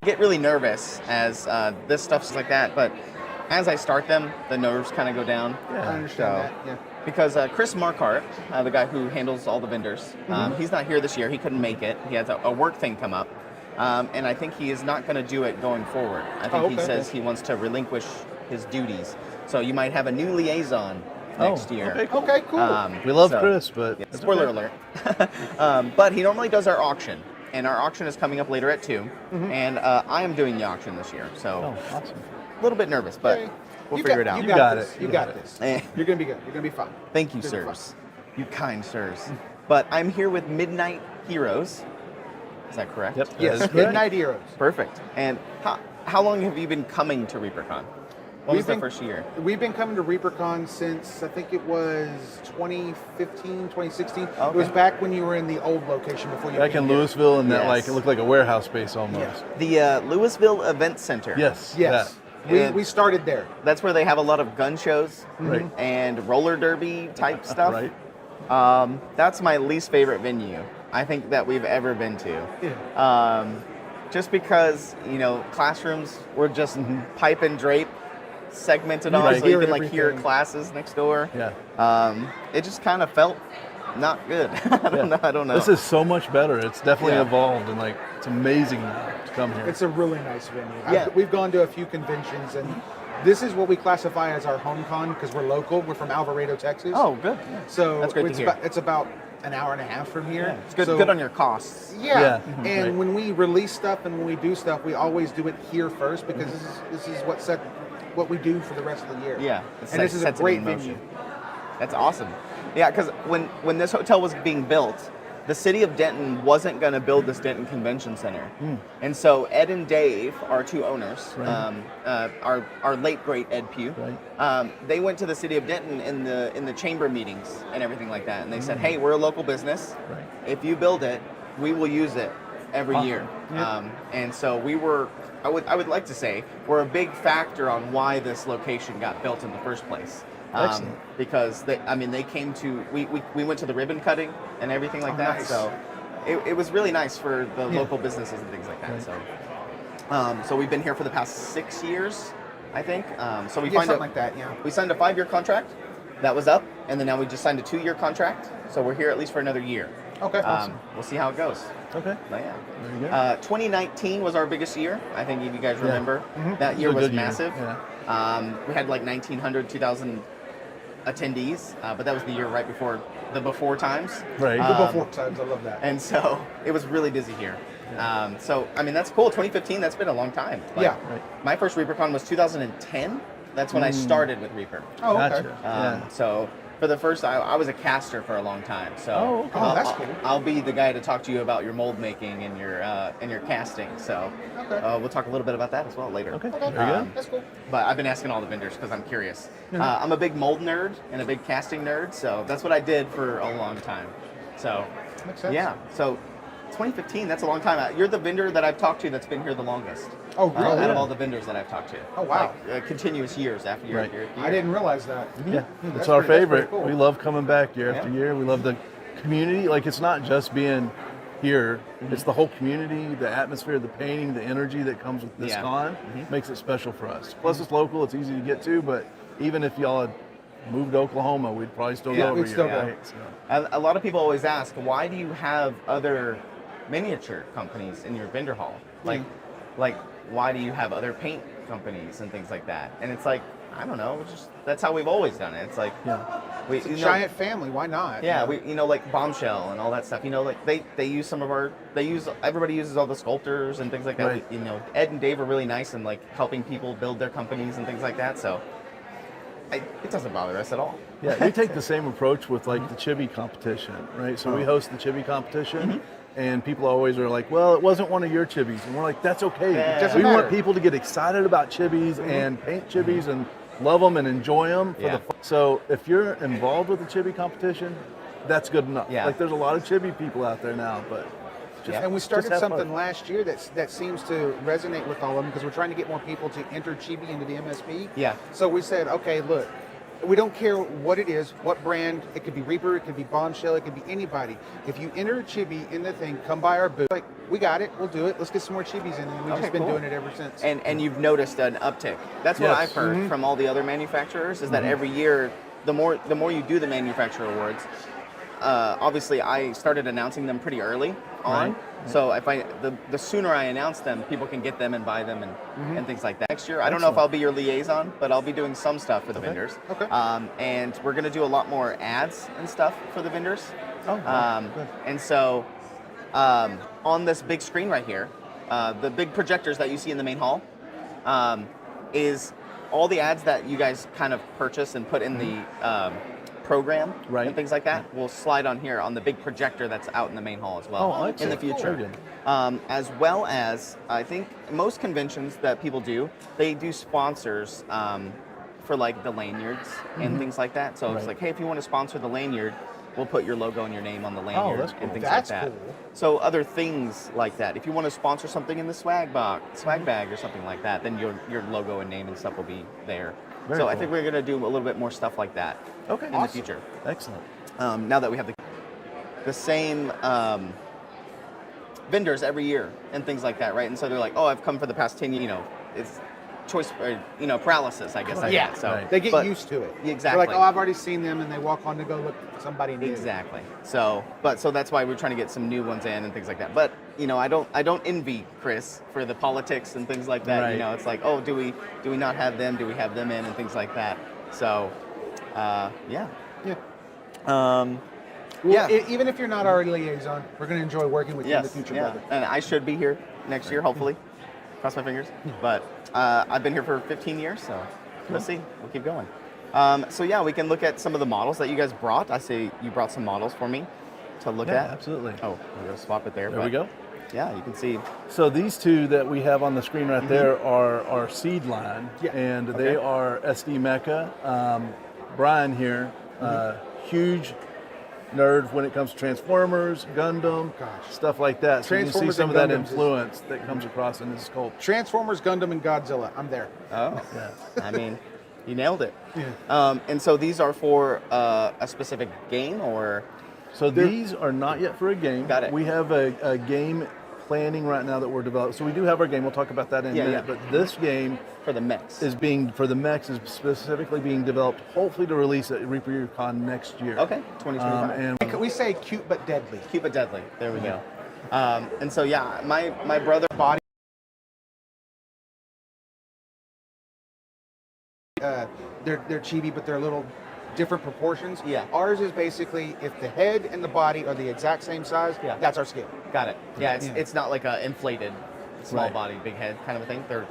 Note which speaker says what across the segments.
Speaker 1: get really nervous as this stuff's like that, but as I start them, the nerves kind of go down.
Speaker 2: Yeah, I understand that. Yeah.
Speaker 1: Because Chris Marquardt, the guy who handles all the vendors, he's not here this year. He couldn't make it. He has a work thing come up. And I think he is not going to do it going forward. I think he says he wants to relinquish his duties. So you might have a new liaison next year.
Speaker 2: Okay, cool.
Speaker 3: We love Chris, but...
Speaker 1: Yeah, spoiler alert. But he normally does our auction. And our auction is coming up later at 2. And I am doing the auction this year. So
Speaker 3: awesome.
Speaker 1: A little bit nervous, but we'll figure it out.
Speaker 2: You got it. You got this. You're going to be good. You're going to be fine.
Speaker 1: Thank you, sirs. You kind sirs. But I'm here with Midknight Heroes. Is that correct?
Speaker 3: Yep.
Speaker 2: Yes, Midknight Heroes.
Speaker 1: Perfect. And how long have you been coming to ReaperCon? When was the first year?
Speaker 2: We've been coming to ReaperCon since, I think it was 2015, 2016.
Speaker 1: Okay.
Speaker 2: It was back when you were in the old location before you
Speaker 3: Back
Speaker 2: came
Speaker 3: in
Speaker 2: here.
Speaker 3: Louisville, and that it looked like a warehouse space almost.
Speaker 2: Yes.
Speaker 1: The Louisville Event Center.
Speaker 3: Yes.
Speaker 2: Yes. We started there.
Speaker 1: That's where they have a lot of gun shows
Speaker 3: Right.
Speaker 1: and roller derby type stuff.
Speaker 3: Right.
Speaker 1: That's my least favorite venue I think that we've ever been to.
Speaker 2: Yeah.
Speaker 1: Just because, classrooms were just pipe and drape segmented off,
Speaker 3: Right.
Speaker 1: so you can hear
Speaker 2: Everything.
Speaker 1: classes next door.
Speaker 3: Yeah.
Speaker 1: It just kind of felt not good. I don't know.
Speaker 3: This is so much better. It's definitely
Speaker 1: Yeah.
Speaker 3: evolved, and it's amazing to come here.
Speaker 2: It's a really nice venue.
Speaker 1: Yeah.
Speaker 2: We've gone to a few conventions, and this is what we classify as our home con because we're local. We're from Alvarado, Texas.
Speaker 1: Oh, good.
Speaker 2: So
Speaker 1: That's great to hear.
Speaker 2: it's about an hour and a half from here.
Speaker 1: It's good,
Speaker 2: So-
Speaker 1: good on your costs.
Speaker 2: Yeah,
Speaker 3: Yeah.
Speaker 2: and
Speaker 3: Right.
Speaker 2: when we release stuff and when we do stuff, we always do it here first because this is what we do for the rest of the year.
Speaker 1: Yeah.
Speaker 2: and this is a
Speaker 1: sets it
Speaker 2: great
Speaker 1: in
Speaker 2: venue.
Speaker 1: motion. That's awesome. Yeah, because when this hotel was being built, the city of Denton wasn't going to build this Denton Convention Center. And so Ed and Dave, our two owners,
Speaker 3: Right.
Speaker 1: our late great Ed Pugh, they went to the city of Denton in the chamber meetings and everything like that. And they said, hey, we're a local business.
Speaker 3: Right.
Speaker 1: If you build it, we will use it every
Speaker 3: Awesome.
Speaker 1: year.
Speaker 3: Yeah.
Speaker 1: And so we were, I would like to say, we're a big factor on why this location got built in the first place.
Speaker 3: Excellent.
Speaker 1: Because they came to, we went to the ribbon cutting and everything like that.
Speaker 2: Nice.
Speaker 1: So it was really nice for the local businesses and things like that.
Speaker 3: Right.
Speaker 1: So we've been here for the past 6 years, I think. So we
Speaker 2: Something like that, yeah.
Speaker 1: we signed a 5-year contract that was up, and then now we just signed a 2-year contract. So we're here at least for another year.
Speaker 2: Okay.
Speaker 1: We'll see how it goes.
Speaker 3: Okay.
Speaker 1: But yeah.
Speaker 3: Very good.
Speaker 1: 2019 was our biggest year. I think if you guys remember, that year
Speaker 3: It was
Speaker 1: was
Speaker 3: a good year.
Speaker 1: massive.
Speaker 3: Yeah.
Speaker 1: We had 1,900, 2,000 attendees, but that was the year right before the before times.
Speaker 3: Right.
Speaker 2: The before times, I love that.
Speaker 1: And so it was really busy here. So, I mean, that's cool. 2015, that's been a long time.
Speaker 2: Yeah.
Speaker 3: Right.
Speaker 1: My first ReaperCon was 2010. That's when I started with Reaper.
Speaker 2: Oh, okay.
Speaker 3: Gotcha. Yeah.
Speaker 1: So for the first, I was a caster for a long time. So
Speaker 3: Oh, okay.
Speaker 2: Oh, that's cool.
Speaker 1: I'll be the guy to talk to you about your mold making and your casting. So we'll talk a little bit about that as well later.
Speaker 3: Okay.
Speaker 2: Okay.
Speaker 3: Very good.
Speaker 2: That's cool.
Speaker 1: But I've been asking all the vendors because I'm curious. I'm a big mold nerd and a big casting nerd, so that's what I did for a long time. So
Speaker 2: Makes sense.
Speaker 1: yeah, so 2015, that's a long time. You're the vendor that I've talked to that's been here the longest.
Speaker 2: Oh, really?
Speaker 1: Out of all the vendors that I've talked to.
Speaker 2: Oh, wow.
Speaker 1: Continuous years after year
Speaker 3: Right.
Speaker 1: after year.
Speaker 2: I didn't realize that.
Speaker 3: Yeah,
Speaker 2: That's
Speaker 3: it's our
Speaker 2: pretty- that's
Speaker 3: favorite.
Speaker 2: pretty cool.
Speaker 3: We love coming back year after
Speaker 1: Yeah.
Speaker 3: year. We love the community. It's not just being here. It's the whole community, the atmosphere, the painting, the energy that comes with this
Speaker 1: Yeah.
Speaker 3: con makes it special for us. Plus, it's local. It's easy to get to. But even if y'all had moved to Oklahoma, we'd probably still
Speaker 1: Yeah,
Speaker 3: go over
Speaker 2: we'd
Speaker 3: here.
Speaker 2: still go.
Speaker 3: Right? So,
Speaker 1: A lot of people always ask, why do you have other miniature companies in your vendor hall? Like why do you have other paint companies and things like that? And it's like, I don't know, it's just that's how we've always done it. It's like we
Speaker 2: It's a giant family. Why not?
Speaker 1: Yeah,
Speaker 2: You know?
Speaker 1: we like Bombshell and all that stuff. They use everybody uses all the sculptors and things like that.
Speaker 3: Right.
Speaker 1: Ed and Dave are really nice and helping people build their companies and things like that. So it doesn't bother us at all.
Speaker 3: yeah, we take the same approach with the chibi competition, right? So we host the chibi competition. And people always are like, well, it wasn't one of your chibis. And we're like, that's okay.
Speaker 1: Yeah.
Speaker 2: Doesn't
Speaker 3: We want
Speaker 2: matter.
Speaker 3: people to get excited about chibis and paint chibis and love them and enjoy them. So if you're involved with the chibi competition, that's good enough.
Speaker 1: Yeah.
Speaker 3: There's a lot of chibi people out there now, but just,
Speaker 2: And we started
Speaker 3: have
Speaker 2: something
Speaker 3: fun.
Speaker 2: last year that seems to resonate with all of them because we're trying to get more people to enter Chibi into the MSP.
Speaker 1: Yeah.
Speaker 2: So we said, okay, look, We don't care what it is, what brand. It could be Reaper, it could be Bombshell, it could be anybody. If you enter a chibi in the thing, come by our booth. Like, we got it, we'll do it. Let's get some more chibis in, and we've just been doing it ever since.
Speaker 1: And you've noticed an uptick. That's what I've heard from all the other manufacturers is that every year, the more you do the manufacturer awards, obviously I started announcing them pretty early on. Right. So if the sooner I announce them, people can get them and buy them and things like that. Next year, I don't know if I'll be your liaison, but I'll be doing some stuff for the vendors. Okay. And we're going to do a lot more ads and stuff for the vendors. Oh, good. And so on this big screen right here, the big projectors that you see in the main hall is all the ads that you guys kind of purchase and put in the program and things like that will slide on here on the big projector that's out in the main hall as well in the future. As well as, I think most conventions that people do, they do sponsors for like the lanyards and things like that. So it's like, hey, if you want to sponsor the lanyard, we'll put your logo and your name on the lanyard and things like that. Cool. So other things like that. If you want to sponsor something in the swag bag or something like that, then your logo and name and stuff will be there. Very cool. I think we're going to do a little bit more stuff like that in the future.
Speaker 3: Excellent.
Speaker 1: Now that we have the same vendors every year and things like that, right? And so they're like, oh, I've come for the past 10 years, it's choice, paralysis, I guess.
Speaker 2: Yeah,
Speaker 1: so
Speaker 2: they get used to it.
Speaker 1: Exactly.
Speaker 2: They're like, oh, I've already seen them, and they walk on to go look at somebody new.
Speaker 1: Exactly. So that's why we're trying to get some new ones in and things like that. But I don't envy Chris for the politics and things like that. Right. It's like, oh, do we not have them? Do we have them in and things like that? So, yeah.
Speaker 2: Even if you're not our liaison, we're going to enjoy working with you in the future, brother.
Speaker 1: And I should be here next year, hopefully. Cross my fingers. But I've been here for 15 years, so let's see. We'll keep going. We can look at some of the models that you guys brought. I see you brought some models for me to look at.
Speaker 3: Absolutely.
Speaker 1: Oh, we're going to swap it there.
Speaker 3: There we go.
Speaker 1: Yeah, you can see.
Speaker 3: So these two that we have on the screen right there are our seed line, and they are SD Mecha. Brian here, huge nerd when it comes to Transformers, Gundam, stuff like that. So you can see some of that influence that comes across in this sculpt.
Speaker 2: Transformers, Gundam, and Godzilla. I'm there.
Speaker 1: Oh, yeah. I mean, you nailed it. Yeah. And so these are for a specific game, or?
Speaker 3: So these are not yet for a game.
Speaker 1: Got it.
Speaker 3: We have a game planning right now that we're developing. So we do have our game. We'll talk about that in a minute. Yeah. But this game
Speaker 1: for the mechs
Speaker 3: is specifically being developed, hopefully to release at ReaperCon next year.
Speaker 2: Okay, 2025. And we say cute but deadly.
Speaker 1: Cute but deadly. There we go. And so my brother
Speaker 2: body. They're chibi, but they're a little different proportions.
Speaker 1: Yeah.
Speaker 2: Ours is basically if the head and the body are the exact same size, that's our scale.
Speaker 1: Got it. Yeah, it's not like a inflated small body, big head kind of a thing. They're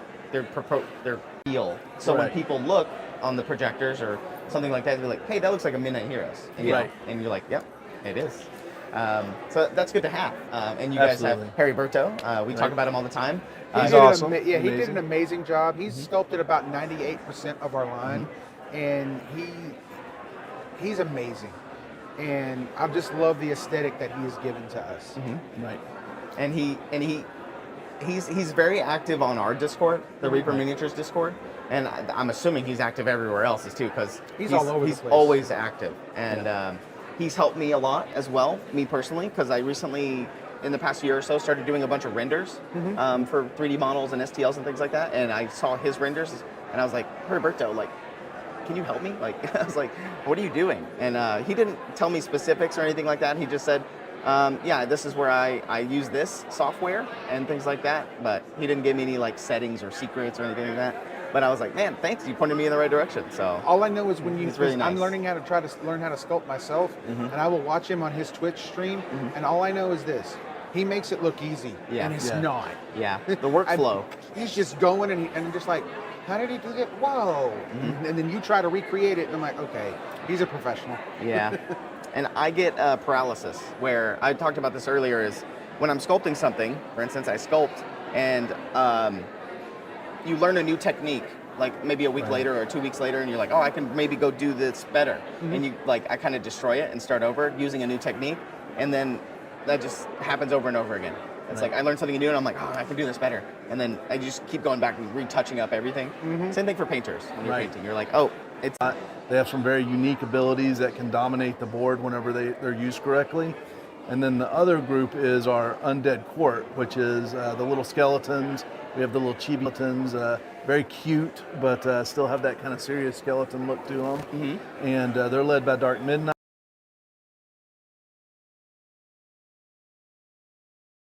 Speaker 1: real. So when people look on the projectors or something like that, they're like, hey, that looks like a Midnight Heroes. And, and you're like, yep, it is. So that's good to have. And you guys have Heriberto. We talk about him all the time.
Speaker 2: He's awesome. He did an amazing job. He's sculpted about 98% of our line, and he's amazing. And I just love the aesthetic that he has given to us.
Speaker 1: Right. And he's very active on our Discord, the Reaper Miniatures Discord, and I'm assuming he's active everywhere else too, because
Speaker 2: he's all over the place.
Speaker 1: He's always active, and he's helped me a lot as well, me personally, because I recently, in the past year or so, started doing a bunch of renders for 3D models and STLs and things like that, and I saw his renders, and I was like, Roberto, like, can you help me? Like, I was like, what are you doing? And he didn't tell me specifics or anything like that. He just said, this is where I use this software and things like that. But he didn't give me any like settings or secrets or anything like that. But I was like, man, thanks. You pointed me in the right direction. So
Speaker 2: all I know is when
Speaker 1: really nice.
Speaker 2: I'm learning how to learn how to sculpt myself, and I will watch him on his Twitch stream, and all I know is this. He makes it look easy, and it's not.
Speaker 1: Yeah, the workflow.
Speaker 2: He's just going and just like, how did he do that? Whoa. And then you try to recreate it, and I'm like, okay, he's a professional.
Speaker 1: Yeah. And I get paralysis, where I talked about this earlier, is when I'm sculpting something, for instance, I sculpt, and you learn a new technique, like maybe a week later or 2 weeks later, and you're like, oh, I can maybe go do this better. And I kind of destroy it and start over using a new technique, and then that just happens over and over again. It's like I learned something new, and I'm like, oh, I can do this better. And then I just keep going back and retouching up everything. Same thing for painters when you're painting. You're like, oh,
Speaker 3: They have some very unique abilities that can dominate the board whenever they're used correctly. And then the other group is our Undead Court, which is the little skeletons. We have the little chibi skeletons, very cute, but still have that kind of serious skeleton look to them. Mm-hmm. And they're led by Dark Midnight.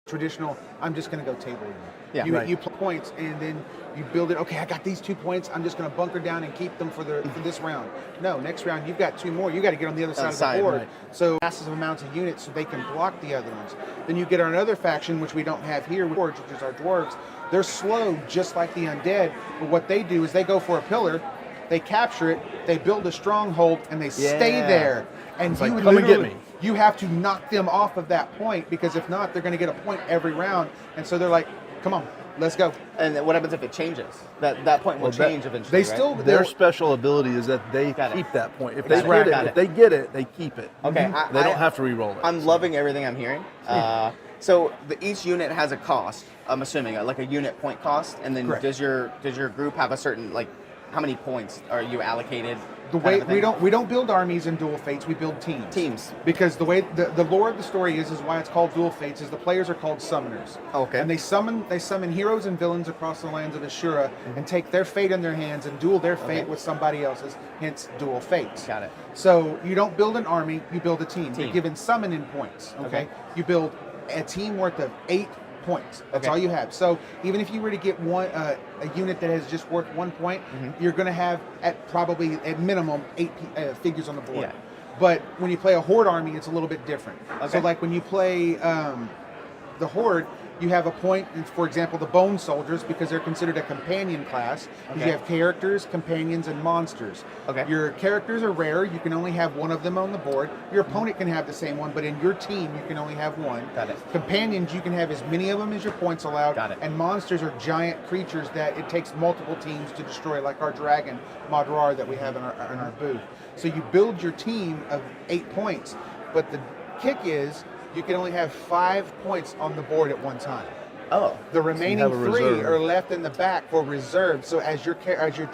Speaker 2: Traditional, I'm just going to go table you.
Speaker 1: Yeah,
Speaker 2: you play points and then you build it. Okay, I got these 2 points. I'm just going to bunker down and keep them for this round. No, next round you've got 2 more. You got to get on the other side of the board. Right. So massive amounts of units so they can block the other ones. Then you get our another faction, which we don't have here, which is our dwarves. They're slow, just like the undead. But what they do is they go for a pillar, they capture it, they build a stronghold, and they stay there. And
Speaker 3: it's like, come and get me.
Speaker 2: You have to knock them off of that point, because if not, they're going to get a point every round. And so they're like, come on, let's go.
Speaker 1: And what happens if it changes? That point will change eventually.
Speaker 3: Their special ability is that they keep that point. If they get it, they keep it.
Speaker 1: Okay.
Speaker 3: They don't have to re-roll it.
Speaker 1: I'm loving everything I'm hearing. So each unit has a cost, I'm assuming, like a unit point cost, and then does your group have a certain, like, how many points are you allocated?
Speaker 2: The way we don't build armies in Duel Fates, we build teams. Because the way the lore of the story is why it's called Duel Fates is the players are called summoners.
Speaker 1: Okay.
Speaker 2: And they summon heroes and villains across the lands of Ashura and take their fate in their hands and duel their fate with somebody else's, hence Duel Fates.
Speaker 1: Got it.
Speaker 2: So you don't build an army, you build a team. You're given summoning points. Okay. You build a team worth of 8 points. That's all you have. So even if you were to get a unit that has just worth 1 point, you're going to have at minimum 8 figures on the board. Yeah. But when you play a horde army, it's a little bit different. Okay. So like when you play the horde, you have a point, for example, the bone soldiers, because they're considered a companion class. You have characters, companions, and monsters. Okay. Your characters are rare. You can only have one of them on the board. Your opponent can have the same one, but in your team, you can only have one. Got it. Companions, you can have as many of them as your points allowed. Got it. And monsters are giant creatures that it takes multiple teams to destroy, like our dragon, Madrar, that we have in our booth. So you build your team of 8 points, but the kick is, you can only have 5 points on the board at one time. Oh. The remaining 3 are left in the back for reserve. So as your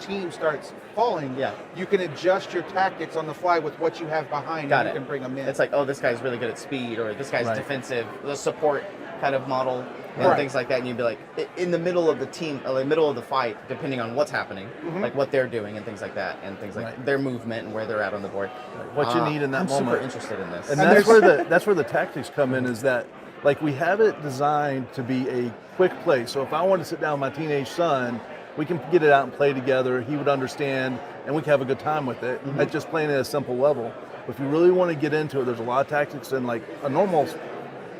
Speaker 2: team starts falling, you can adjust your tactics on the fly with what you have behind, and you can bring them in.
Speaker 1: It's like, oh, this guy's really good at speed, or this guy's defensive, the support kind of model, and things like that. And you'd be like, in the middle of the team, or the middle of the fight, depending on what's happening, like what they're doing and things like that, and things like their movement and where they're at on the board.
Speaker 3: What you need in that moment.
Speaker 1: I'm super interested in this.
Speaker 3: And that's where the tactics come in, is that, like, we have it designed to be a quick play. So if I want to sit down with my teenage son, we can get it out and play together. He would understand, and we can have a good time with it. At just playing at a simple level. But if you really want to get into it, there's a lot of tactics in, like, a normal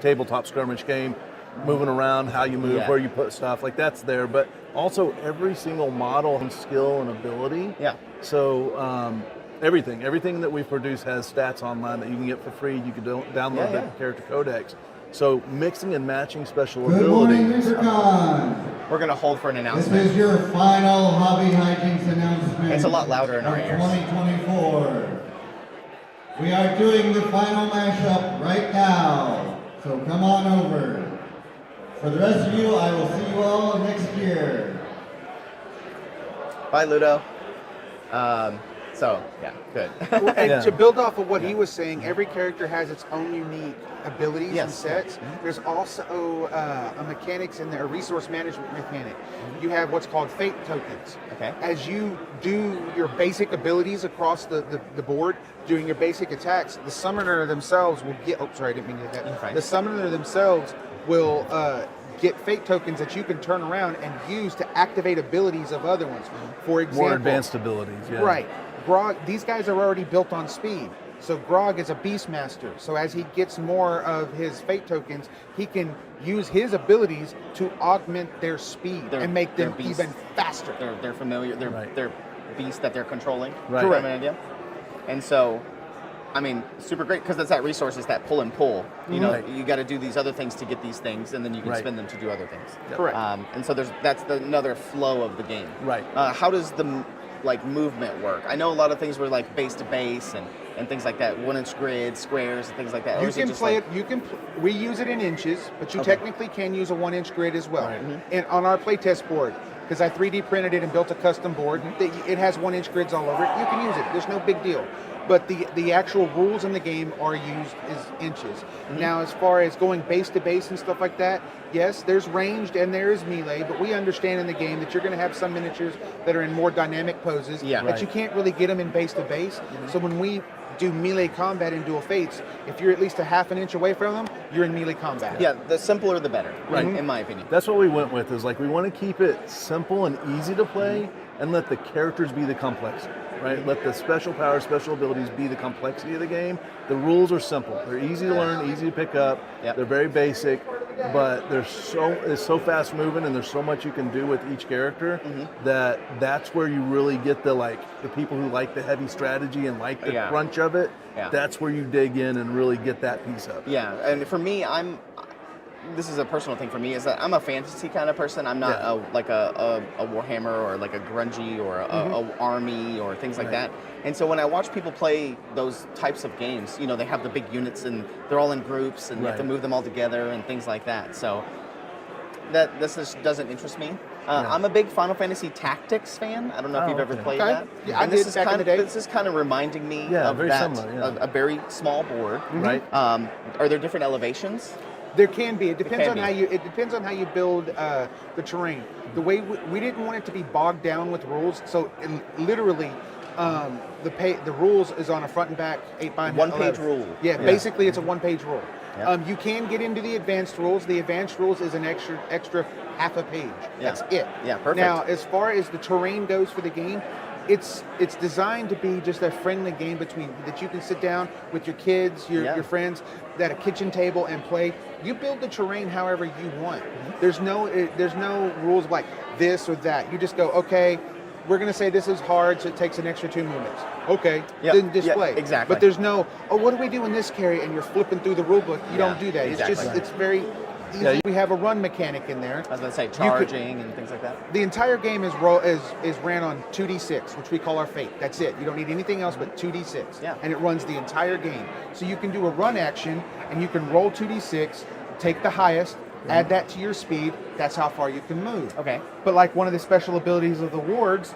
Speaker 3: tabletop skirmish game, moving around, how you move, where you put stuff, like, that's there. But also every single model and skill and ability. Yeah. So everything that we produce has stats online that you can get for free. You can download the character codex. So mixing and matching special abilities.
Speaker 1: We're going to hold for an announcement.
Speaker 4: This is your final Hobby Hijinks announcement.
Speaker 1: It's a lot louder in our ears.
Speaker 4: 2024. We are doing the final mashup right now. So come on over. For the rest of you, I will see you all next year.
Speaker 1: Bye, Ludo. So, yeah, good.
Speaker 2: And to build off of what he was saying, every character has its own unique abilities and sets. There's also a mechanics in there, a resource management mechanic. You have what's called fate tokens. Okay. As you do your basic abilities across the board, doing your basic attacks, the summoner themselves will get, I didn't mean to do that. The summoner themselves will get fate tokens that you can turn around and use to activate abilities of other ones. For example,
Speaker 3: more advanced abilities,
Speaker 2: Right. Grog, these guys are already built on speed. So Grog is a Beastmaster. So as he gets more of his fate tokens, he can use his abilities to augment their speed and make them even faster.
Speaker 1: They're familiar. They're beasts that they're controlling.
Speaker 2: Right. Correct.
Speaker 1: Idea. And so, I mean, super great, because that's that resource, is that pull and pull. You know, you got to do these other things to get these things, and then you can spend them to do other things.
Speaker 2: Correct.
Speaker 1: And so that's another flow of the game.
Speaker 3: Right.
Speaker 1: How does the movement work? I know a lot of things were like base to base and things like that, 1-inch grids, squares, and things like that.
Speaker 2: You can play it. We use it in inches, but you technically can use a 1-inch grid as well. Right. And on our playtest board, because I 3D printed it and built a custom board. It has 1-inch grids all over it. You can use it. There's no big deal. But the actual rules in the game are used as inches. Now, as far as going base to base and stuff like that, yes, there's ranged and there is melee, but we understand in the game that you're going to have some miniatures that are in more dynamic poses, that you can't really get them in base to base. So when we do melee combat in Dual Fates, if you're at least a half an inch away from them, you're in melee combat.
Speaker 1: Yeah, the simpler the better, in my opinion.
Speaker 3: That's what we went with, is like we want to keep it simple and easy to play and let the characters be the complexity, right? Let the special powers, special abilities be the complexity of the game. The rules are simple. They're easy to learn, easy to pick up. They're very basic, but it's so fast moving and there's so much you can do with each character that's where you really get the people who like the heavy strategy and like the crunch of it. That's where you dig in and really get that piece of it.
Speaker 1: Yeah, and for me, this is a personal thing for me, is that I'm a fantasy kind of person. I'm not a Warhammer or like a grungy or a army or things like that. And so when I watch people play those types of games, they have the big units and they're all in groups and you have to move them all together and things like that. So this just doesn't interest me. I'm a big Final Fantasy Tactics fan. I don't know if you've ever played that.
Speaker 2: Yeah, I did back in the day.
Speaker 1: This is kind of reminding me of
Speaker 3: very
Speaker 1: that,
Speaker 3: similar,
Speaker 1: a very small board.
Speaker 3: Right.
Speaker 1: Are there different elevations?
Speaker 2: There can be. It depends on how you. It depends on how you build the terrain. The way we didn't want it to be bogged down with rules, so literally, the rules is on a front and back 8x11.
Speaker 1: One-page rule.
Speaker 2: Yeah, basically it's a one-page rule.
Speaker 1: Yep.
Speaker 2: You can get into the advanced rules. The advanced rules is an extra half a page. That's it.
Speaker 1: Yeah, perfect.
Speaker 2: Now, as far as the terrain goes for the game, it's designed to be just a friendly game that you can sit down with your kids, your friends, at a kitchen table and play. You build the terrain however you want. There's no rules like this or that. You just go, okay, we're going to say this is hard, so it takes an extra 2 movements. Okay, then display.
Speaker 1: Exactly.
Speaker 2: But there's no, what do we do in this carry? And you're flipping through the rule book. You don't do that.
Speaker 1: Exactly.
Speaker 2: It's very easy. We have a run mechanic in there.
Speaker 1: I was going to say charging and things like that.
Speaker 2: The entire game is ran on 2d6, which we call our fate. That's it. You don't need anything else but 2d6.
Speaker 1: Yeah.
Speaker 2: And it runs the entire game. So you can do a run action, and you can roll 2d6, take the highest, add that to your speed. That's how far you can move.
Speaker 1: Okay.
Speaker 2: But like one of the special abilities of the wards,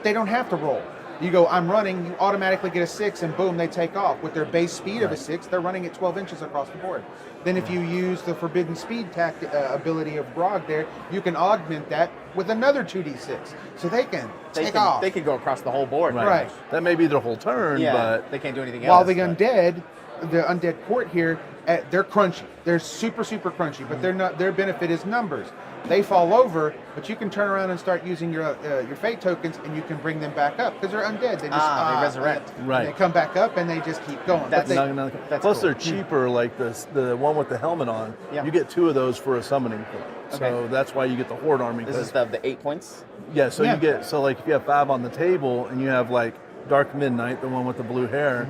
Speaker 2: they don't have to roll. You go, I'm running, you automatically get a 6, and boom, they take off. With their base speed of a 6, they're running at 12 inches across the board. Then if you use the forbidden speed ability of Grog there, you can augment that with another 2d6. So they can take off.
Speaker 1: They can go across the whole board.
Speaker 2: Right.
Speaker 3: That may be their whole turn, but
Speaker 1: they can't do anything
Speaker 2: While
Speaker 1: else.
Speaker 2: the undead court here, they're crunchy. They're super, super crunchy, but they're not. Their benefit is numbers. They fall over, but you can turn around and start using your fate tokens, and you can bring them back up because they're undead. They just
Speaker 1: they resurrect.
Speaker 3: Right.
Speaker 2: They come back up and they just keep going.
Speaker 1: That's
Speaker 3: Plus,
Speaker 1: cool.
Speaker 3: they're cheaper. Like the one with the helmet on, you get 2 of those for a summoning point. So that's why you get the Horde army.
Speaker 1: This is the 8 points.
Speaker 3: Yeah. So you get if you have 5 on the table and you have like Dark Midnight, the one with the blue hair.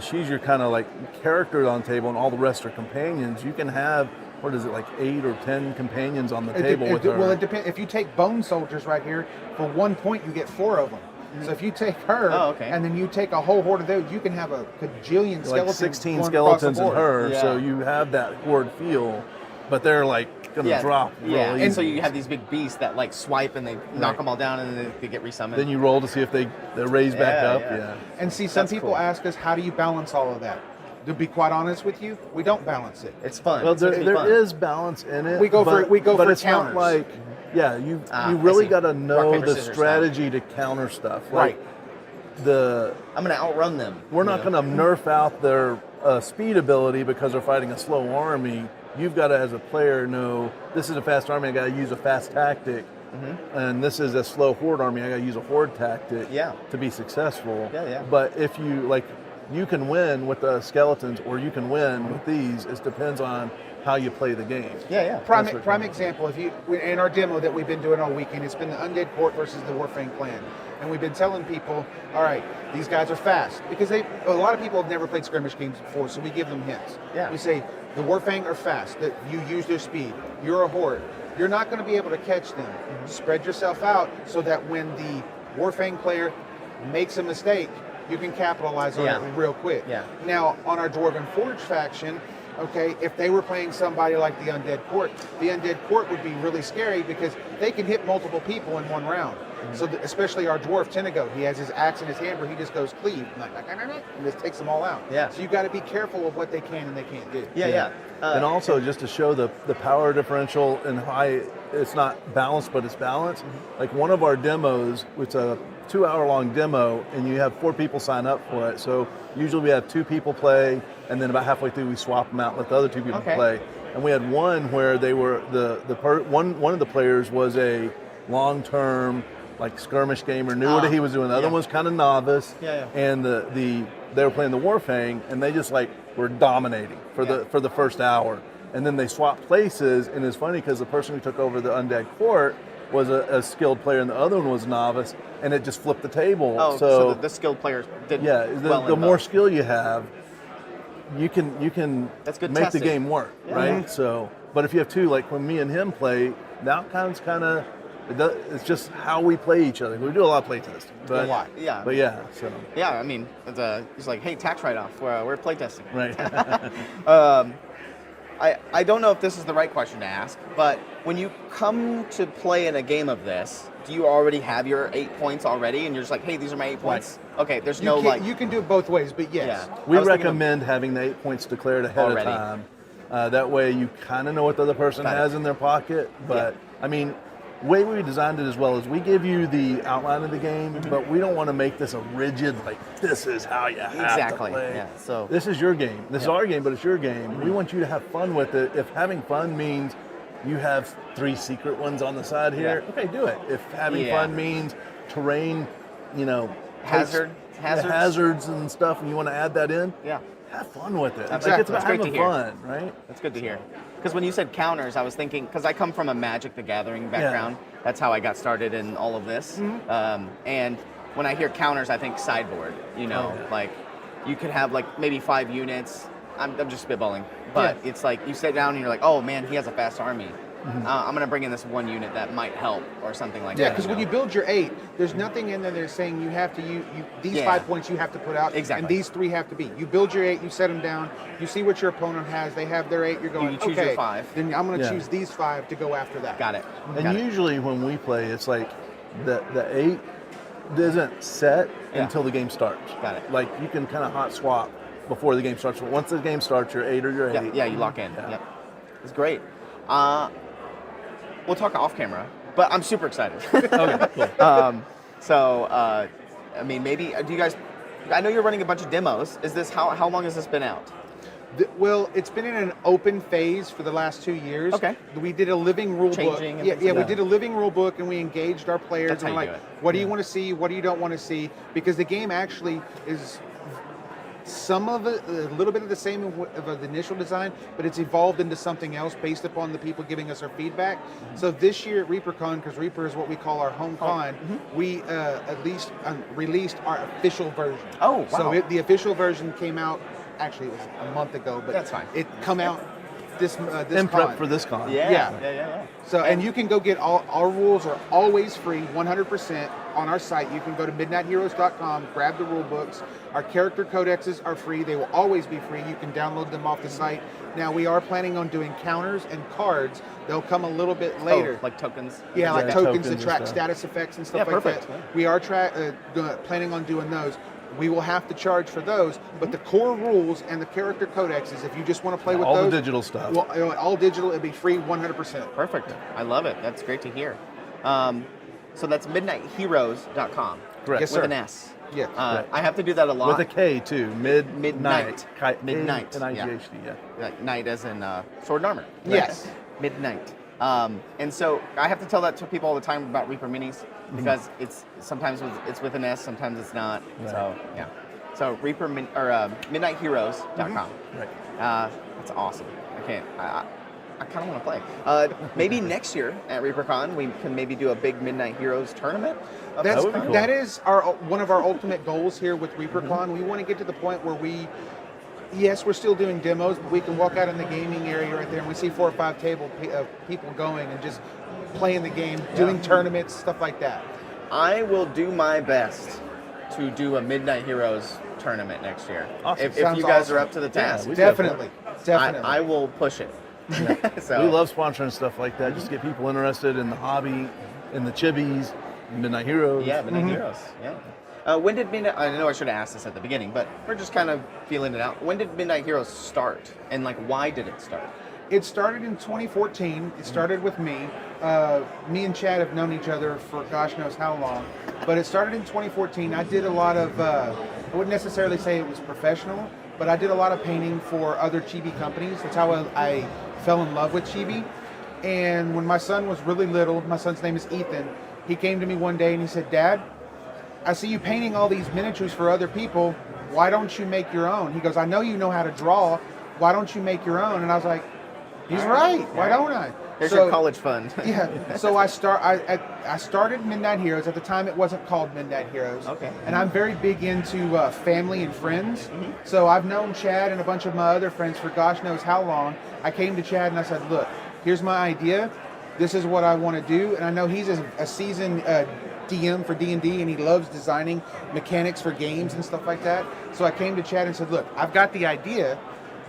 Speaker 3: She's your kind of like character on the table, and all the rest are companions. You can have, 8 or 10 companions on the table with her.
Speaker 2: Well, it depends. If you take Bone Soldiers right here, for 1 point you get 4 of them. So if you take her, and then you take a whole horde of those, you can have a cajillion skeletons.
Speaker 3: Like 16
Speaker 2: going
Speaker 3: skeletons in
Speaker 2: across the board.
Speaker 3: her, so you have that horde feel, but they're like going to drop.
Speaker 1: Yeah,
Speaker 3: really
Speaker 1: and so you have these big beasts that like swipe and they knock them all down and then they get resummoned.
Speaker 3: Then you roll to see if they're raised back up. Yeah.
Speaker 2: And see, some people ask us, how do you balance all of that? To be quite honest with you, we don't balance it.
Speaker 1: It's fun.
Speaker 3: Well, there is balance in it.
Speaker 2: We go for
Speaker 3: but it's
Speaker 2: counters.
Speaker 3: not like, you really got to know
Speaker 1: paper,
Speaker 3: the
Speaker 1: scissors
Speaker 3: strategy to counter stuff. Like,
Speaker 1: I'm going to outrun them.
Speaker 3: We're not going to nerf out their speed ability because they're fighting a slow army. You've got to, as a player, know this is a fast army. I got to use a fast tactic, and this is a slow horde army. I got to use a horde tactic to be successful. But if you you can win with the skeletons, or you can win with these. It depends on how you play the game.
Speaker 2: Prime example. In our demo that we've been doing all weekend, it's been the Undead Court versus the Warfang Clan. And we've been telling people, all right, these guys are fast. Because a lot of people have never played skirmish games before, so we give them hints. We say, the Warfang are fast, that you use their speed. You're a horde. You're not going to be able to catch them. Spread yourself out so that when the Warfang player makes a mistake, you can capitalize on it real quick. Now, on our Dwarven Forge faction, okay, if they were playing somebody like the Undead Court would be really scary because they can hit multiple people in one round. So especially our dwarf Tenigo, he has his axe in his hand where he just goes cleave and just takes them all out.
Speaker 1: Yeah.
Speaker 2: So you got to be careful of what they can and they can't do.
Speaker 1: Yeah.
Speaker 3: And also just to show the power differential and how it's not balanced, but it's balanced. Like one of our demos, it's a 2-hour-long demo, and you have 4 people sign up for it. So usually we have 2 people play, and then about halfway through we swap them out and let the other 2 people play. And we had one where they were one of the players was a long-term like skirmish gamer, knew what he was doing. The other one was kind of novice, and they were playing the Warfang, and they just like were dominating for the first hour. And then they swapped places, and it's funny because the person who took over the Undead Court was a skilled player, and the other one was novice, and it just flipped the table.
Speaker 1: Oh, so the skilled players did
Speaker 3: the more skill you have, you can
Speaker 1: That's good
Speaker 3: make
Speaker 1: testing.
Speaker 3: the game work, right? So, but if you have 2, like when me and him play, that kind of it's just how we play each other. We do a lot of play testing, but
Speaker 2: a lot.
Speaker 1: Yeah.
Speaker 3: But yeah, so
Speaker 1: Yeah, I mean, it's like, hey, tax write-off. We're playtesting.
Speaker 3: right.
Speaker 1: I don't know if this is the right question to ask, but when you come to play in a game of this, do you already have your 8 points already, and you're just like, hey, these are my 8 points? Okay, there's
Speaker 2: You can do it both ways, but yes.
Speaker 1: Yeah.
Speaker 3: We recommend having the 8 points declared ahead
Speaker 1: Already.
Speaker 3: of time. That way you kind of know what the other person has in their pocket. But I mean, the way we designed it as well is we give you the outline of the game, but we don't want to make this a rigid, like, this is how you have to play.
Speaker 1: Yeah, so
Speaker 3: This is your game. This is our game, but it's your game. We want you to have fun with it. If having fun means you have 3 secret ones on the side here, okay, do it. If having fun means terrain, hazards and stuff, and you want to add that in, have fun with it.
Speaker 1: Exactly.
Speaker 3: Like, it's about
Speaker 1: That's great
Speaker 3: having
Speaker 1: to hear.
Speaker 3: fun, right?
Speaker 1: That's good to hear. Because when you said counters, I was thinking, because I come from a Magic the Gathering background. That's how I got started in all of this. And when I hear counters, I think sideboard. Like you could have like maybe 5 units. I'm just spitballing. But it's like you sit down and you're like, oh man, he has a fast army. I'm going to bring in this 1 unit that might help or something like that.
Speaker 2: Yeah, because when you build your 8, there's nothing in there that's saying you have to use these 5 points you have to put out, and these 3 have to be. You build your 8, you set them down, you see what your opponent has, they have their 8, you're going,
Speaker 1: You choose
Speaker 2: okay,
Speaker 1: your 5.
Speaker 2: then I'm going to choose these 5 to go after that.
Speaker 1: Got it.
Speaker 3: And usually when we play, it's like the 8 isn't set until the game starts.
Speaker 1: Got it.
Speaker 3: Like you can kind of hot swap before the game starts. But once the game starts, your 8 or your 8.
Speaker 1: Yeah, you lock in. Yep. It's great. We'll talk off camera, but I'm super excited.
Speaker 3: Okay, cool.
Speaker 1: I mean, maybe, do you guys, I know you're running a bunch of demos. Is this, how long has this been out?
Speaker 2: Well, it's been in an open phase for the last 2 years.
Speaker 1: Okay.
Speaker 2: We did a living rule book.
Speaker 1: Changing and
Speaker 2: Yeah,
Speaker 1: things like
Speaker 2: we
Speaker 1: that.
Speaker 2: did a living rule book, and we engaged our players.
Speaker 1: That's how
Speaker 2: and
Speaker 1: you
Speaker 2: like,
Speaker 1: do it.
Speaker 2: what do you want to see? What do you don't want to see? Because the game actually is some of it, a little bit of the same of the initial design, but it's evolved into something else based upon the people giving us our feedback. So this year at ReaperCon, because Reaper is what we call our home con, we at least released our official version.
Speaker 1: Oh, wow.
Speaker 2: So the official version came out, actually it was a month ago, but
Speaker 1: That's fine.
Speaker 2: it come out this
Speaker 3: In
Speaker 2: con.
Speaker 3: prep for this con.
Speaker 1: Yeah.
Speaker 2: So, and you can go get all our rules are always free, 100% on our site. You can go to midnightheroes.com, grab the rule books. Our character codexes are free. They will always be free. You can download them off the site. Now, we are planning on doing counters and cards. They'll come a little bit later.
Speaker 1: Oh, like tokens?
Speaker 2: Yeah, like
Speaker 3: Yeah,
Speaker 2: tokens
Speaker 3: tokens
Speaker 2: to track
Speaker 3: and stuff.
Speaker 2: status effects and stuff
Speaker 1: Yeah,
Speaker 2: like
Speaker 1: perfect.
Speaker 2: that. We are planning on doing those. We will have to charge for those, but the core rules and the character codexes, if you just want to play with
Speaker 3: All
Speaker 2: those,
Speaker 3: the digital stuff.
Speaker 2: well, all digital, it'll be free 100%.
Speaker 1: Perfect. I love it. That's great to hear. So that's midnightheroes.com.
Speaker 3: Correct.
Speaker 2: Yes,
Speaker 1: With
Speaker 2: sir.
Speaker 1: an S.
Speaker 2: Yeah.
Speaker 1: I have to do that a lot.
Speaker 3: With a K too. Midnight.
Speaker 1: Midnight.
Speaker 3: N-I-G-H-T, yeah.
Speaker 1: Like knight as in sword and armor.
Speaker 2: Yes.
Speaker 1: Midnight. And so I have to tell that to people all the time about Reaper Minis because it's sometimes it's with an S, sometimes it's not.
Speaker 3: Right.
Speaker 1: So yeah. So midnightheroes.com.
Speaker 3: Right.
Speaker 1: That's awesome. I kind of want to play. Maybe next year at ReaperCon we can maybe do a big Midnight Heroes tournament.
Speaker 3: That would be cool.
Speaker 2: That is one of our ultimate goals here with ReaperCon. We want to get to the point where we're still doing demos, but we can walk out in the gaming area right there and we see 4 or 5 people going and just playing the game, doing tournaments, stuff like that.
Speaker 1: I will do my best to do a Midnight Heroes tournament next year.
Speaker 3: Awesome.
Speaker 1: If
Speaker 2: Sounds
Speaker 1: you guys
Speaker 2: awesome.
Speaker 1: are up to the task.
Speaker 3: we
Speaker 2: Definitely. Definitely.
Speaker 1: I will push it. So
Speaker 3: We love sponsoring stuff like that, just to get people interested in the hobby, in the chibis, Midnight Heroes.
Speaker 1: Yeah, Midnight Heroes. Yeah. When did Midnight? I know I should have asked this at the beginning, but we're just kind of feeling it out. When did Midnight Heroes start, and like why did it start?
Speaker 2: It started in 2014. It started with me. Me and Chad have known each other for gosh knows how long, but it started in 2014. I did a lot of, I wouldn't necessarily say it was professional, but I did a lot of painting for other chibi companies. That's how I fell in love with chibi. And when my son was really little, my son's name is Ethan, he came to me one day and he said, "Dad, I see you painting all these miniatures for other people. Why don't you make your own?" He goes, "I know you know how to draw. Why don't you make your own?" And I was like, he's right. Why don't I?
Speaker 1: There's your college fund.
Speaker 2: Yeah. So I started Midnight Heroes. At the time, it wasn't called Midnight Heroes.
Speaker 1: Okay.
Speaker 2: And I'm very big into family and friends. So I've known Chad and a bunch of my other friends for gosh knows how long. I came to Chad and I said, "Look, here's my idea. This is what I want to do." And I know he's a seasoned DM for D&D, and he loves designing mechanics for games and stuff like that. So I came to Chad and said, "Look, I've got the idea,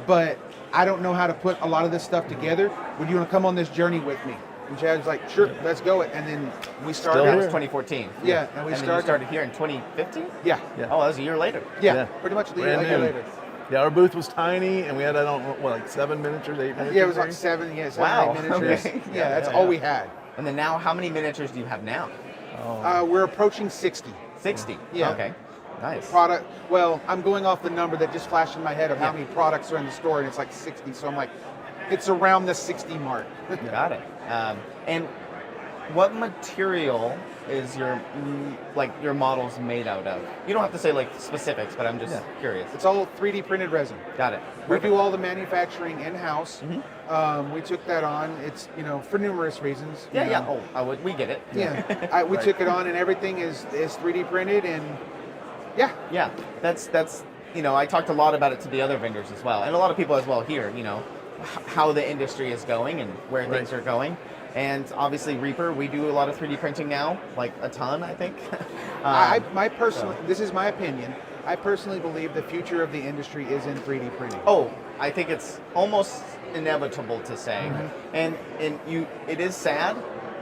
Speaker 2: but I don't know how to put a lot of this stuff together. Would you want to come on this journey with me?" And Chad was like, "Sure, let's go." And then we started.
Speaker 1: That was 2014.
Speaker 2: Yeah, and
Speaker 1: then you started here in 2015.
Speaker 2: Yeah.
Speaker 1: Oh, that was a year later.
Speaker 2: Yeah, pretty much a year
Speaker 3: Brand new.
Speaker 2: later.
Speaker 3: Yeah, our booth was tiny, and we had, I don't know, what, like 7 miniatures, 8 miniatures?
Speaker 2: Yeah, it was like 7, 8
Speaker 1: Wow,
Speaker 2: miniatures.
Speaker 1: okay.
Speaker 2: Yeah, that's all we had.
Speaker 1: And then now, how many miniatures do you have now?
Speaker 2: We're approaching 60.
Speaker 1: 60.
Speaker 2: Yeah.
Speaker 1: Okay. Nice.
Speaker 2: Product. Well, I'm going off the number that just flashed in my head of how many products are in the store, and it's like 60. So I'm like, it's around the 60 mark.
Speaker 1: Got it. And what material is your models made out of? You don't have to say like specifics, but I'm just curious.
Speaker 2: It's all 3D printed resin.
Speaker 1: Got it.
Speaker 2: We do all the manufacturing in-house. We took that on. It's, for numerous reasons. you
Speaker 1: Yeah.
Speaker 2: know.
Speaker 1: Oh, we get it.
Speaker 2: Yeah. We took it on, and everything is 3D printed, and yeah.
Speaker 1: Yeah. That's I talked a lot about it to the other vendors as well, and a lot of people as well here. How the industry is going and where things are going. And obviously Reaper, we do a lot of 3D printing now, like a ton, I think.
Speaker 2: This is my opinion. I personally believe the future of the industry is in 3D printing.
Speaker 1: Oh, I think it's almost inevitable to say. And it is sad,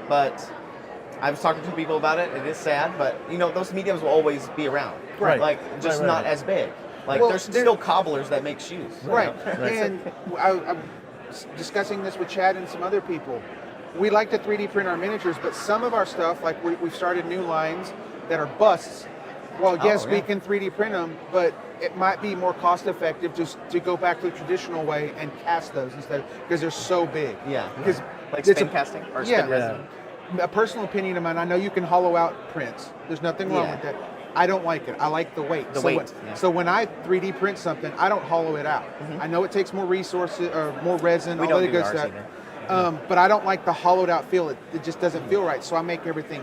Speaker 1: but I was talking to people about it. It is sad, but those mediums will always be around.
Speaker 3: Right.
Speaker 1: Like just not as big. Like
Speaker 2: Well,
Speaker 1: there's still cobblers that make shoes.
Speaker 2: Right. And I'm discussing this with Chad and some other people. We like to 3D print our miniatures, but some of our stuff, like we've started new lines that are busts. Well, yes, we can 3D print them, but it might be more cost effective just to go back to the traditional way and cast those instead, because they're so big.
Speaker 1: Yeah.
Speaker 2: Because
Speaker 1: Like spin casting or spin resin.
Speaker 2: A personal opinion of mine, I know you can hollow out prints. There's nothing wrong with that. I don't like it. I like the weight. So when I 3D print something, I don't hollow it out. I know it takes more resources or more resin,
Speaker 1: We
Speaker 2: all
Speaker 1: don't
Speaker 2: that
Speaker 1: do
Speaker 2: good
Speaker 1: ours
Speaker 2: stuff.
Speaker 1: either.
Speaker 2: But I don't like the hollowed out feel. It just doesn't feel right. So I make everything,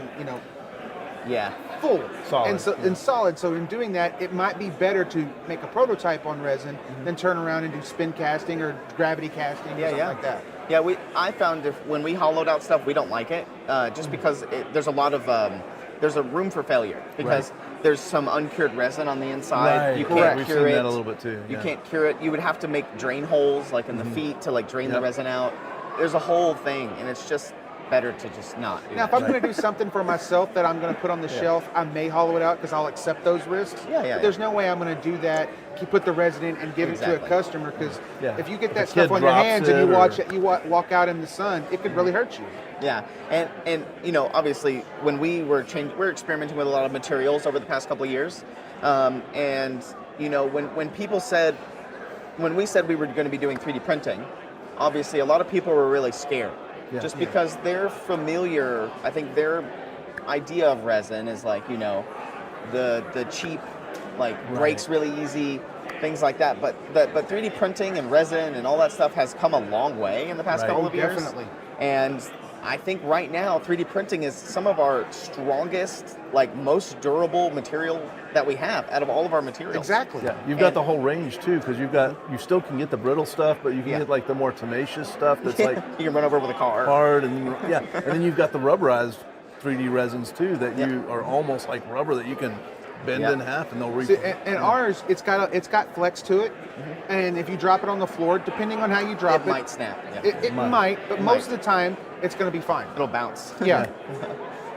Speaker 1: Yeah.
Speaker 2: full
Speaker 3: Solid.
Speaker 2: and solid. So in doing that, it might be better to make a prototype on resin than turn around and do spin casting or gravity casting or something like that.
Speaker 1: Yeah, I found when we hollowed out stuff, we don't like it, just because there's a lot of there's a room for failure because there's some uncured resin on the inside.
Speaker 3: Right.
Speaker 1: You can't
Speaker 3: We've
Speaker 1: cure
Speaker 3: seen
Speaker 1: it.
Speaker 3: that a little bit too.
Speaker 1: You can't cure it. You would have to make drain holes like in the feet to like drain the resin out. There's a whole thing, and it's just better to just not do
Speaker 2: Now, if
Speaker 1: that.
Speaker 2: I'm going to do something for myself that I'm going to put on the shelf, I may hollow it out because I'll accept those risks. But there's no way I'm going to do that. Put the resin in and give it to a customer, because if you get that stuff on your hands and you walk out in the sun, it could really hurt you.
Speaker 1: Yeah, and obviously when we're experimenting with a lot of materials over the past couple of years, and when we said we were going to be doing 3D printing, obviously a lot of people were really scared, because they're familiar. I think their idea of resin is like the cheap, breaks really easy, things like that. But 3D printing and resin and all that stuff has come a long way in the past couple of years.
Speaker 2: Definitely.
Speaker 1: And I think right now 3D printing is some of our strongest, most durable material that we have out of all of our materials.
Speaker 2: Exactly.
Speaker 3: Yeah, you've got the whole range too, because you still can get the brittle stuff, but you can get the more tenacious stuff that's
Speaker 1: you can run over with a car.
Speaker 3: hard, and then you've got the rubberized 3D resins too that you are almost like rubber that you can bend in half and they'll
Speaker 2: See, and ours, it's got flex to it, and if you drop it on the floor, depending on how you drop it,
Speaker 1: might snap. Yeah.
Speaker 2: It might, but most of the time, it's going to be fine.
Speaker 1: It'll bounce.
Speaker 2: Yeah.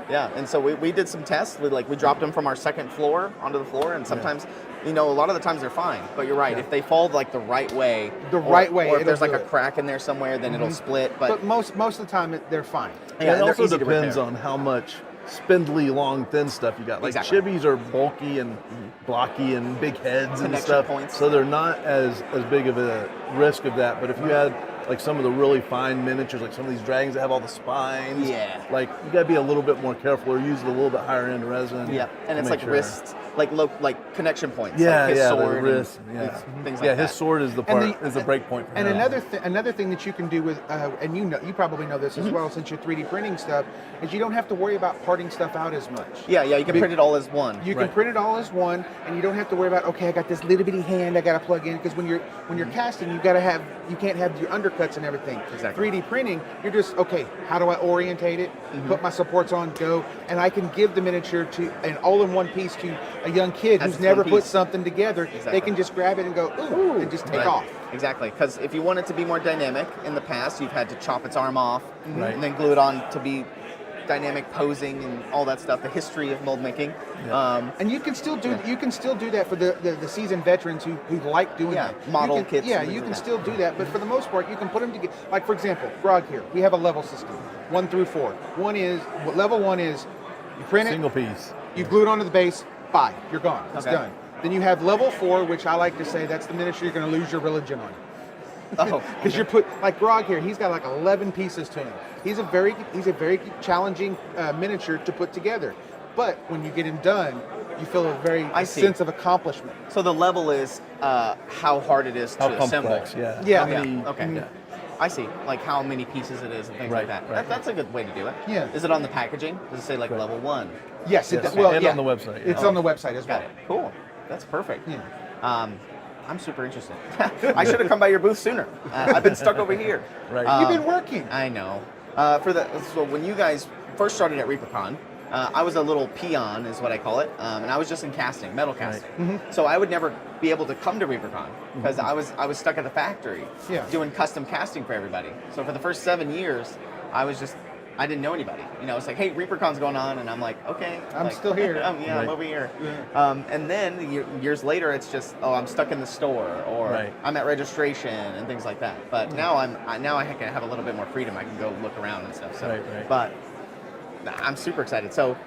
Speaker 1: Yeah, and so we did some tests. We dropped them from our second floor onto the floor, and sometimes, a lot of the times they're fine. But you're right, if they fall like the right way, or if there's like a crack in there somewhere, then it'll split. But
Speaker 2: most of the time, they're fine.
Speaker 3: Yeah, it
Speaker 1: they're
Speaker 3: also
Speaker 1: easy to
Speaker 3: depends
Speaker 1: repair.
Speaker 3: on how much spindly, long, thin stuff you got. Like
Speaker 1: Exactly.
Speaker 3: chibis are bulky and blocky and big heads and
Speaker 1: Connection
Speaker 3: stuff,
Speaker 1: points.
Speaker 3: so they're not as big of a risk of that. But if you had like some of the really fine miniatures, like some of these dragons that have all the spines, like you gotta be a little bit more careful or use a little bit higher end resin.
Speaker 1: Yeah, and it's
Speaker 3: make
Speaker 1: like wrists, like connection points.
Speaker 3: Yeah,
Speaker 1: like his
Speaker 3: the
Speaker 1: sword,
Speaker 3: wrist,
Speaker 1: and things like
Speaker 3: yeah,
Speaker 1: that.
Speaker 3: his sword is the part is the break point for
Speaker 2: And
Speaker 3: him.
Speaker 2: another thing that you can do with, and you probably know this as well, since you're 3D printing stuff, is you don't have to worry about parting stuff out as much.
Speaker 1: Yeah, you can print it all as one.
Speaker 2: You can print it all as one, and you don't have to worry about, okay, I got this little bitty hand I got to plug in, because when you're casting, you can't have your undercuts and everything.
Speaker 1: Exactly.
Speaker 2: 3D printing, you're just, okay, how do I orientate it? Put my supports on, go, and I can give the miniature to an all-in-one piece to a young kid
Speaker 1: As
Speaker 2: who's
Speaker 1: its
Speaker 2: never
Speaker 1: one
Speaker 2: put
Speaker 1: piece.
Speaker 2: something together.
Speaker 1: Exactly.
Speaker 2: They can just grab it and go, ooh, and just take off.
Speaker 1: Exactly, because if you want it to be more dynamic, in the past you've had to chop its arm off
Speaker 3: Right.
Speaker 1: and then glue it on to be dynamic posing and all that stuff. The history of mold making.
Speaker 2: And you can still do that for the seasoned veterans who like doing that.
Speaker 1: Model
Speaker 2: You can-
Speaker 1: kits.
Speaker 2: Yeah,
Speaker 1: and things
Speaker 2: you
Speaker 1: like
Speaker 2: can
Speaker 1: that.
Speaker 2: still do that, but for the most part, you can put them together. Like for example, Grog here, we have a level system, 1 through 4. Level 1 is you print it,
Speaker 3: Single piece.
Speaker 2: you glue it onto the base, bye, you're gone, it's
Speaker 1: Okay.
Speaker 2: done. Then you have level 4, which I like to say that's the miniature you're going to lose your religion on.
Speaker 1: Oh,
Speaker 2: Because you're like Grog here, he's got like 11 pieces to him. He's a very challenging miniature to put together. But when you get him done, you feel a
Speaker 1: see.
Speaker 2: sense of accomplishment.
Speaker 1: so the level is how hard it is to
Speaker 3: How
Speaker 1: assemble.
Speaker 3: complex, yeah.
Speaker 2: Yeah.
Speaker 3: How many-
Speaker 1: Okay.
Speaker 3: yeah.
Speaker 1: I see. Like how many pieces it is and things like
Speaker 3: Right,
Speaker 1: that.
Speaker 3: right.
Speaker 1: That's a good way to do it.
Speaker 2: Yeah.
Speaker 1: Is it on the packaging? Does it say like level 1?
Speaker 2: Yes, it
Speaker 3: Yes,
Speaker 2: does. Well,
Speaker 3: and
Speaker 2: yeah.
Speaker 3: on the website, yeah.
Speaker 2: It's on the website as well.
Speaker 1: Got it. Cool. That's perfect.
Speaker 2: Yeah.
Speaker 1: I'm super interested. I should have come by your booth sooner. I've been stuck over here.
Speaker 3: Right.
Speaker 2: You've been working.
Speaker 1: I know. So when you guys first started at ReaperCon, I was a little peon, is what I call it, and I was just in casting, metal casting. So I would never be able to come to ReaperCon because I was stuck at the factory doing custom casting for everybody. So for the first 7 years, I didn't know anybody. It's like, hey, ReaperCon's going on, and I'm like, okay.
Speaker 2: I'm
Speaker 1: like,
Speaker 2: still here.
Speaker 1: I'm over here. And then years later, it's just, I'm stuck in the store, or I'm at registration and things like that. But now I can have a little bit more freedom. I can go look around and stuff. So, but I'm super excited. So,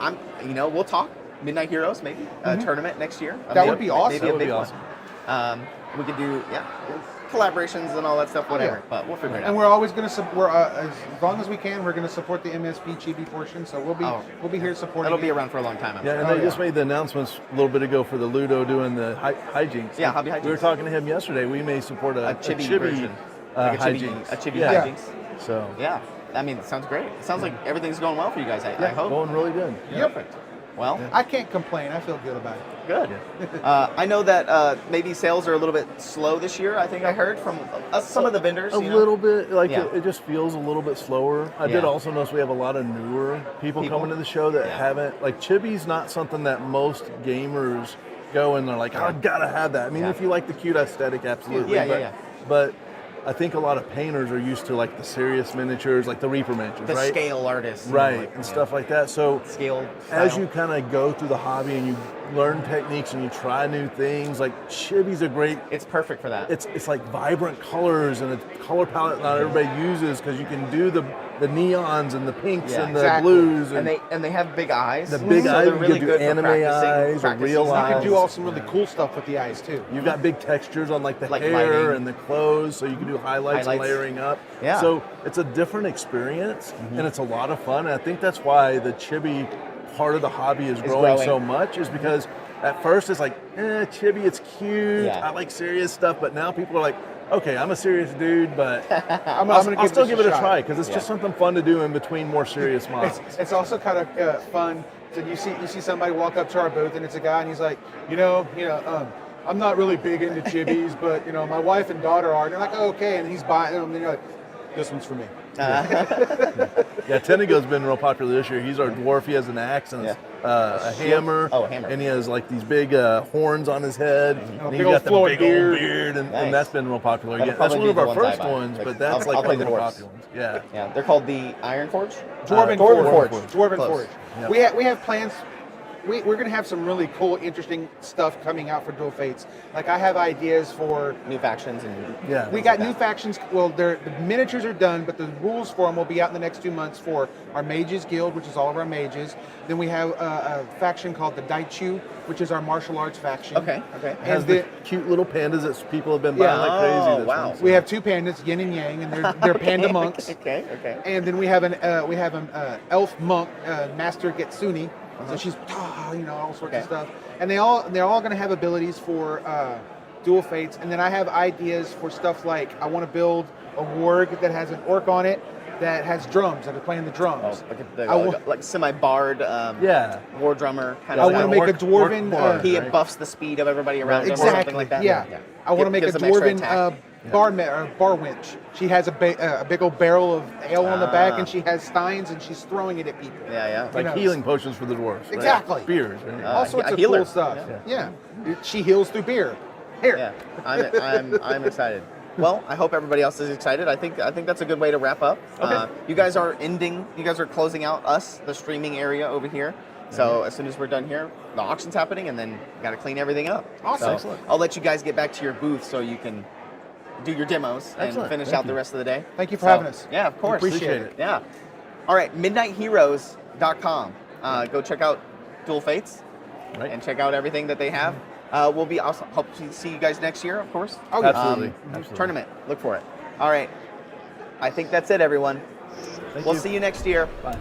Speaker 1: we'll talk Midnight Heroes maybe tournament next year.
Speaker 2: That would be awesome.
Speaker 1: Maybe
Speaker 3: That
Speaker 1: a
Speaker 3: would
Speaker 1: big
Speaker 3: be
Speaker 1: one.
Speaker 3: awesome.
Speaker 1: We could do collaborations and all that stuff, whatever. But we'll figure it out.
Speaker 2: And we're always going to as long as we can, we're going to support the MSP Chibi portion. So we'll be here supporting.
Speaker 1: That'll be
Speaker 2: it.
Speaker 1: around for a long time. I'm
Speaker 3: Yeah,
Speaker 1: sure.
Speaker 3: and they just made the announcements a little bit ago for the Ludo doing the hijinks.
Speaker 1: Yeah, hobby hijinks.
Speaker 3: We were talking to him yesterday. We may support a
Speaker 1: chibi
Speaker 3: chibi
Speaker 1: version. Like a chibi
Speaker 2: Yeah.
Speaker 1: hijinks.
Speaker 3: So
Speaker 1: Yeah, I mean, it sounds great. It sounds like everything's going well for you guys. I hope.
Speaker 3: going really good.
Speaker 1: Perfect. Well,
Speaker 2: I can't complain. I feel good about it.
Speaker 1: good. I know that maybe sales are a little bit slow this year. I think I heard from some of the vendors.
Speaker 3: A little bit, like
Speaker 1: Yeah.
Speaker 3: it just feels a little bit slower. I did
Speaker 1: Yeah.
Speaker 3: also notice we have a lot of newer people coming to the show that haven't, like Chibi's not something that most gamers go and they're like, oh, I gotta have that. I mean, if you like the cute aesthetic, absolutely.
Speaker 1: Yeah.
Speaker 3: But I think a lot of painters are used to like the serious miniatures, like the Reaper miniatures,
Speaker 1: the
Speaker 3: right?
Speaker 1: scale artists.
Speaker 3: Right, and stuff like that. So
Speaker 1: Scale
Speaker 3: as
Speaker 1: style.
Speaker 3: you kind of go through the hobby and you learn techniques and you try new things, like Chibi's a great.
Speaker 1: It's perfect for that.
Speaker 3: It's like vibrant colors and a color palette not everybody uses because you can do the neons and the pinks
Speaker 1: Yeah,
Speaker 3: and the
Speaker 2: exactly.
Speaker 3: blues
Speaker 1: and they have big eyes.
Speaker 3: the big
Speaker 1: so
Speaker 3: eyes.
Speaker 1: they're
Speaker 3: You
Speaker 1: really
Speaker 3: can do
Speaker 1: good for
Speaker 3: anime
Speaker 1: practicing
Speaker 3: eyes or real
Speaker 2: You
Speaker 3: eyes.
Speaker 2: can do all some really cool stuff with the eyes too.
Speaker 3: You've got big textures on like the
Speaker 1: Like
Speaker 3: hair
Speaker 1: lighting.
Speaker 3: and the clothes, so you can do highlights. And
Speaker 1: Highlights.
Speaker 3: layering up.
Speaker 1: Yeah.
Speaker 3: So it's a different experience, and it's a lot of fun. And I think that's why the chibi part of the hobby is growing so much, is because at first it's like, chibi, it's cute.
Speaker 1: Yeah.
Speaker 3: I like serious stuff, but now people are like, okay, I'm a serious dude, but
Speaker 2: I'm
Speaker 3: I'll
Speaker 2: gonna
Speaker 3: still give
Speaker 2: this
Speaker 3: it a
Speaker 2: shot.
Speaker 3: try because it's just something fun to do in between more serious models.
Speaker 2: It's also kind of fun. So you see somebody walk up to our booth and it's a guy and he's like, I'm not really big into chibis, but my wife and daughter are. And they're like, oh, okay, and he's buying them. And you're like, this one's for me.
Speaker 3: Yeah, Tenego's been real popular this year. He's our dwarf. He has an axe and a hammer.
Speaker 1: Oh, a hammer.
Speaker 3: And he has like these big horns on his head. And
Speaker 2: big
Speaker 3: he's
Speaker 2: old
Speaker 3: got the
Speaker 2: flowing
Speaker 3: big old
Speaker 2: beard.
Speaker 3: beard. And
Speaker 1: Nice.
Speaker 3: that's been real popular.
Speaker 1: That'll
Speaker 3: Again, that's
Speaker 1: probably
Speaker 3: one of
Speaker 1: be
Speaker 3: our
Speaker 1: the ones I
Speaker 3: first
Speaker 1: buy.
Speaker 3: ones,
Speaker 1: Like,
Speaker 3: but that's
Speaker 1: I'll
Speaker 3: like
Speaker 1: play
Speaker 3: one of
Speaker 1: the
Speaker 3: the
Speaker 1: dwarves.
Speaker 3: popular ones. Yeah.
Speaker 1: Yeah, they're called the Iron Forge.
Speaker 2: Dwarven
Speaker 1: Dwarven
Speaker 2: Forge.
Speaker 1: Forge.
Speaker 2: Dwarven
Speaker 1: Close.
Speaker 2: Forge.
Speaker 3: Yep.
Speaker 2: We have plans. We're going to have some really cool, interesting stuff coming out for Dual Fates. Like I have ideas for.
Speaker 1: New factions and
Speaker 3: Yeah.
Speaker 2: We got new factions. Well, the miniatures are done, but the rules for them will be out in the next 2 months for our Mages Guild, which is all of our mages. Then we have a faction called the Daichu, which is our martial arts faction.
Speaker 1: Okay.
Speaker 3: It has
Speaker 2: And
Speaker 3: the cute little pandas that people have been buying
Speaker 2: Yeah.
Speaker 3: like crazy.
Speaker 1: Oh,
Speaker 3: this
Speaker 1: wow.
Speaker 3: one.
Speaker 2: we have two pandas, Yin and Yang, and they're panda monks.
Speaker 1: Okay.
Speaker 2: And then we have an elf monk, Master Getsuni. So she's all sorts of stuff, and they're all going to have abilities for Dual Fates. And then I have ideas for stuff like I want to build a warg that has an orc on it that has drums that are playing the drums.
Speaker 1: Like semi-bard, war drummer kind
Speaker 2: I
Speaker 1: of.
Speaker 2: want to make a dwarven.
Speaker 1: He buffs the speed of everybody around him or
Speaker 2: Exactly.
Speaker 1: something like that.
Speaker 2: Yeah. I want to make a
Speaker 1: Gives them extra
Speaker 2: dwarven
Speaker 1: attack.
Speaker 2: bar winch. She has a big old barrel of ale on the back, and she has steins, and she's throwing it at people.
Speaker 1: Yeah.
Speaker 3: Like healing potions for the dwarves. Right?
Speaker 2: Exactly.
Speaker 3: Beers. Right?
Speaker 2: All sorts
Speaker 1: a
Speaker 2: of
Speaker 1: healer.
Speaker 2: cool stuff. Yeah. She heals through beer. Here.
Speaker 1: Yeah, I'm excited. Well, I hope everybody else is excited. I think that's a good way to wrap up.
Speaker 3: Okay.
Speaker 1: You guys are closing out the streaming area over here. So as soon as we're done here, the auction's happening, and then got to clean everything up.
Speaker 2: Awesome.
Speaker 1: So I'll let you guys get back to your booth so you can do your demos and finish
Speaker 3: Thank
Speaker 1: out the
Speaker 3: you.
Speaker 1: rest of the day.
Speaker 2: Thank you for having us.
Speaker 1: Yeah, of course.
Speaker 3: Appreciate it.
Speaker 1: Yeah. All right, midnightheroes.com. Go check out Dual Fates and check out everything that they have. We'll be also hope to see you guys next year, of course.
Speaker 2: Oh, yeah.
Speaker 3: Absolutely.
Speaker 1: Tournament. Look for it. All right. I think that's it, everyone. We'll see you next year.
Speaker 3: Bye.